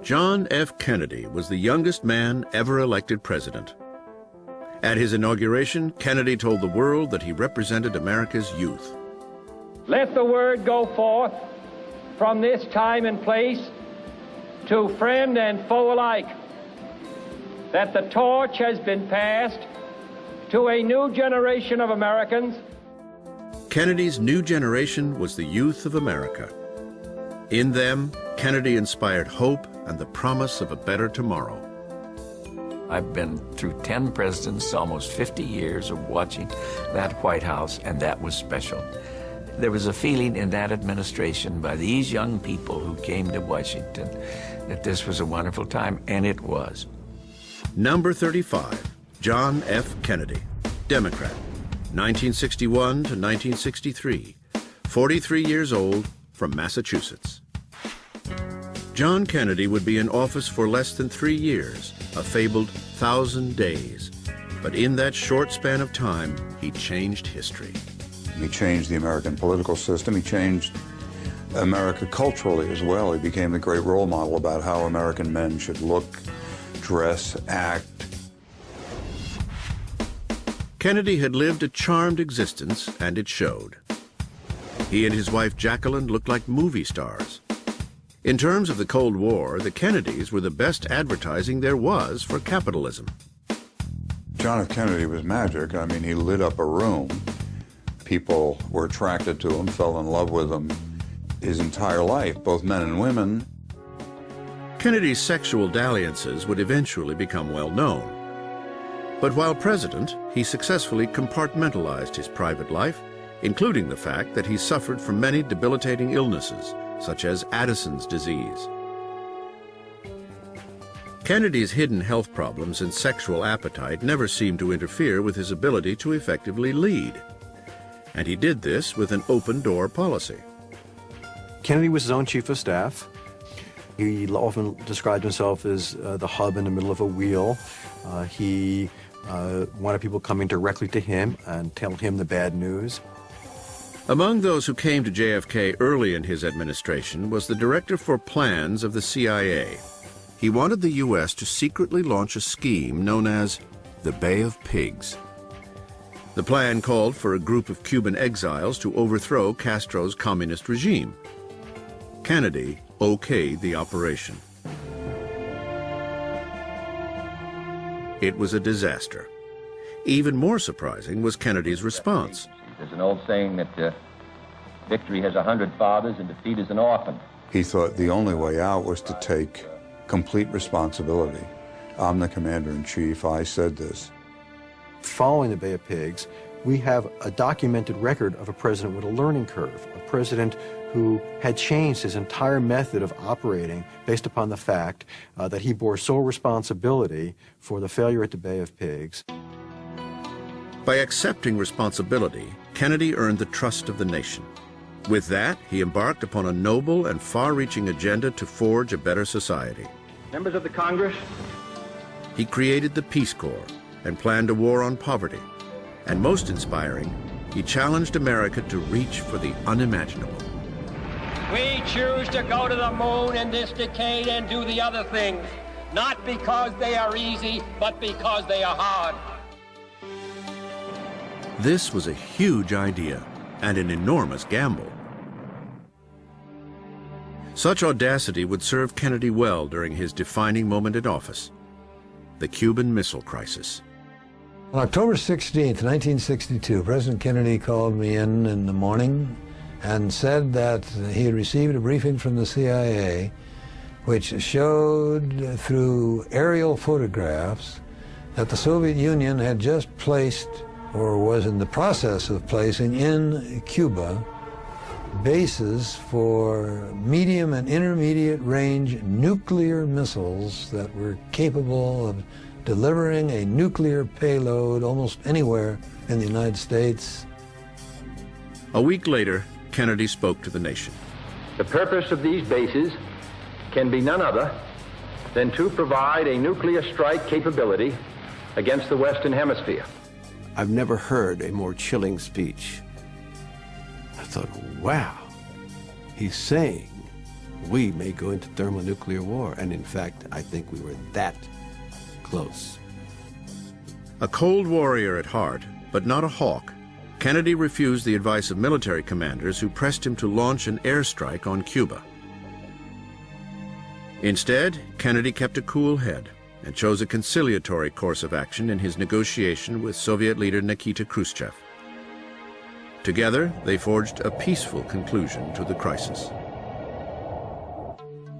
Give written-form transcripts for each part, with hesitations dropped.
John F. Kennedy was the youngest man ever elected president. At his inauguration, Kennedy told the world that he represented America's youth. Let the word go forth from this time and place to friend and foe alike that the torch has been passed to a new generation of Americans. Kennedy's new generation was the youth of America. In them, Kennedy inspired hope and the promise of a better tomorrow. I've been through 10 presidents, almost 50 years of watching that White House, and that was special. There was a feeling in that administration by these young people who came to Washington that this was a wonderful time, and it was. Number 35, John F. Kennedy, Democrat, 1961 to 1963, 43 years old, from Massachusetts. John Kennedy would be in office for less than 3 years, a fabled 1,000 days. But in that short span of time, he changed history. He changed the American political system. He changed America culturally as well. He became the great role model about how American men should look, dress, act. Kennedy had lived a charmed existence, and it showed. He and his wife Jacqueline looked like movie stars. In terms of the Cold War, the Kennedys were the best advertising there was for capitalism. John F. Kennedy was magic. I mean, he lit up a room. People were attracted to him, fell in love with him his entire life, both men and women. Kennedy's sexual dalliances would eventually become well known. But while president, he successfully compartmentalized his private life, including the fact that he suffered from many debilitating illnesses, such as Addison's disease. Kennedy's hidden health problems and sexual appetite never seemed to interfere with his ability to effectively lead. And he did this with an open-door policy. Kennedy was his own chief of staff. He often described himself as the hub in the middle of a wheel. He wanted people coming directly to him and tell him the bad news. Among those who came to JFK early in his administration was the director for plans of the CIA. He wanted the U.S. to secretly launch a scheme known as the Bay of Pigs. The plan called for a group of Cuban exiles to overthrow Castro's communist regime. Kennedy okayed the operation. It was a disaster. Even more surprising was Kennedy's response. There's an old saying that victory has 100 fathers and defeat is an orphan. He thought the only way out was to take complete responsibility. I'm the commander-in-chief. I said this. Following the Bay of Pigs, we have a documented record of a president with a learning curve, a president who had changed his entire method of operating based upon the fact that he bore sole responsibility for the failure at the Bay of Pigs. By accepting responsibility, Kennedy earned the trust of the nation. With that, he embarked upon a noble and far-reaching agenda to forge a better society. Members of the Congress, He created the Peace Corps and planned a war on poverty. And most inspiring, he challenged America to reach for the unimaginable. we choose to go to the moon in this decade and do the other things, not because they are easy, but because they are hard. This was a huge idea and an enormous gamble. Such audacity would serve Kennedy well during his defining moment in office, the Cuban Missile Crisis. On October 16, 1962, President Kennedy called me in the morning and said that he had received a briefing from the CIA which showed through aerial photographs that the Soviet Union had just placed, or was in the process of placing, in Cuba bases for medium and intermediate range nuclear missiles that were capable of delivering a nuclear payload almost anywhere in the United States. A week later, Kennedy spoke to the nation. The purpose of these bases can be none other than to provide a nuclear strike capability against the Western Hemisphere. I've never heard a more chilling speech. I thought, wow, he's saying we may go into thermonuclear war. And in fact, I think we were that close. A cold warrior at heart, but not a hawk, Kennedy refused the advice of military commanders who pressed him to launch an airstrike on Cuba. Instead, Kennedy kept a cool head and chose a conciliatory course of action in his negotiation with Soviet leader Nikita Khrushchev. Together, they forged a peaceful conclusion to the crisis.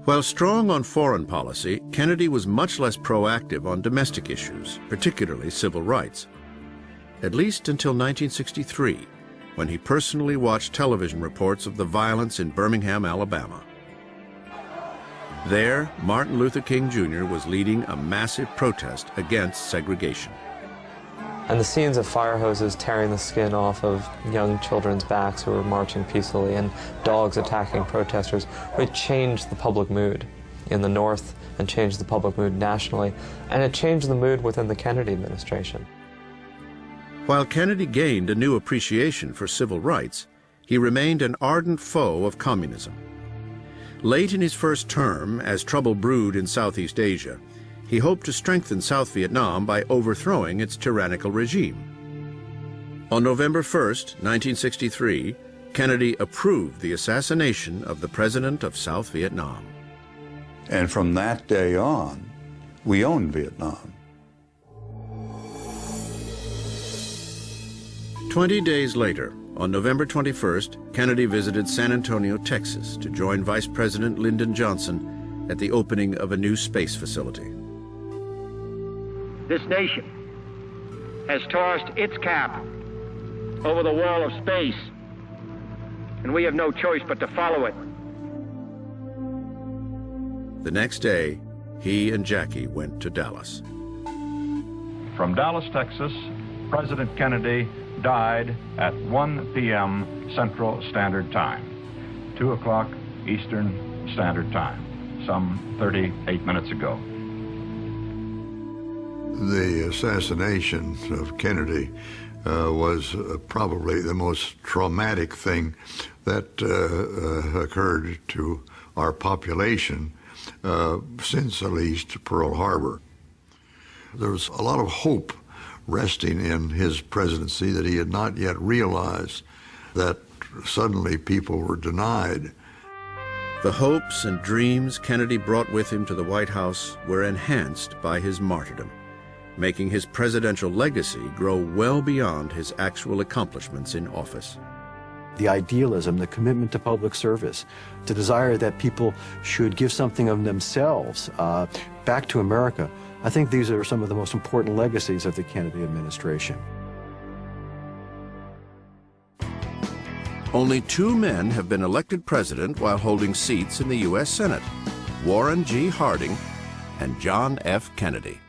While strong on foreign policy, Kennedy was much less proactive on domestic issues, particularly civil rights. At least until 1963, when he personally watched television reports of the violence in Birmingham, Alabama. There, Martin Luther King Jr. was leading a massive protest against segregation. And the scenes of fire hoses tearing the skin off of young children's backs who were marching peacefully and dogs attacking protesters, it changed the public mood in the North and changed the public mood nationally, and it changed the mood within the Kennedy administration. While Kennedy gained a new appreciation for civil rights, he remained an ardent foe of communism. Late in his first term, as trouble brewed in Southeast Asia, he hoped to strengthen South Vietnam by overthrowing its tyrannical regime. On November 1st, 1963, Kennedy approved the assassination of the President of South Vietnam. And from that day on, we owned Vietnam. 20 days later, on November 21st, Kennedy visited San Antonio, Texas, to join Vice President Lyndon Johnson at the opening of a new space facility. This nation has tossed its cap over the wall of space, and we have no choice but to follow it. The next day, he and Jackie went to Dallas. From Dallas, Texas, President Kennedy died at 1 p.m. Central Standard Time, 2 o'clock Eastern Standard Time, some 38 minutes ago. The assassination of Kennedy was probably the most traumatic thing that occurred to our population since at least Pearl Harbor. There was a lot of hope resting in his presidency that he had not yet realized that suddenly people were denied. The hopes and dreams Kennedy brought with him to the White House were enhanced by his martyrdom, making his presidential legacy grow well beyond his actual accomplishments in office. The idealism, the commitment to public service, the desire that people should give something of themselves back to America, I think these are some of the most important legacies of the Kennedy administration. Only 2 men have been elected president while holding seats in the U.S. Senate: Warren G. Harding and John F. Kennedy.